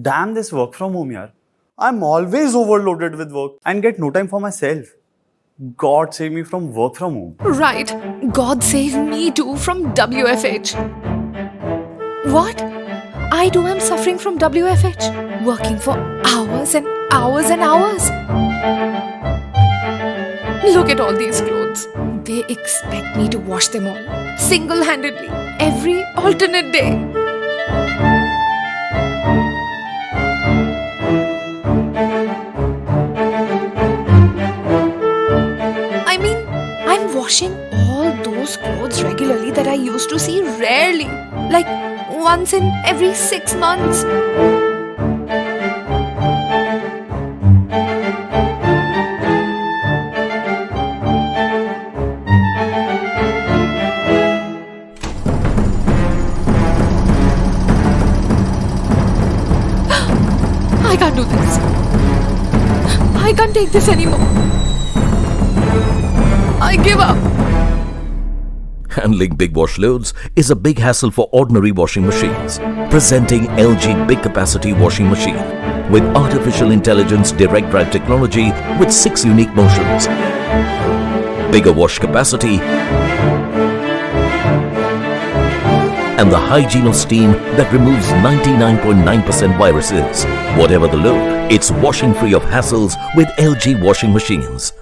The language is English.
Damn this work from home yaar. I'm always overloaded with work and get no time for myself. God save me from work from home. Right. God save me too from WFH. What? I too am suffering from WFH. Working for hours and hours and hours. Look at all these clothes. They expect me to wash them all, single-handedly, every alternate day. I mean, I'm washing all those clothes regularly that I used to see rarely, like once in every 6 months. I can't do this. I can't take this anymore. I give up. Handling big wash loads is a big hassle for ordinary washing machines. Presenting LG Big Capacity Washing Machine with artificial intelligence direct drive technology with 6 unique motions. Bigger wash capacity and the hygiene of steam that removes 99.9% viruses. Whatever the load, it's washing free of hassles with LG washing machines.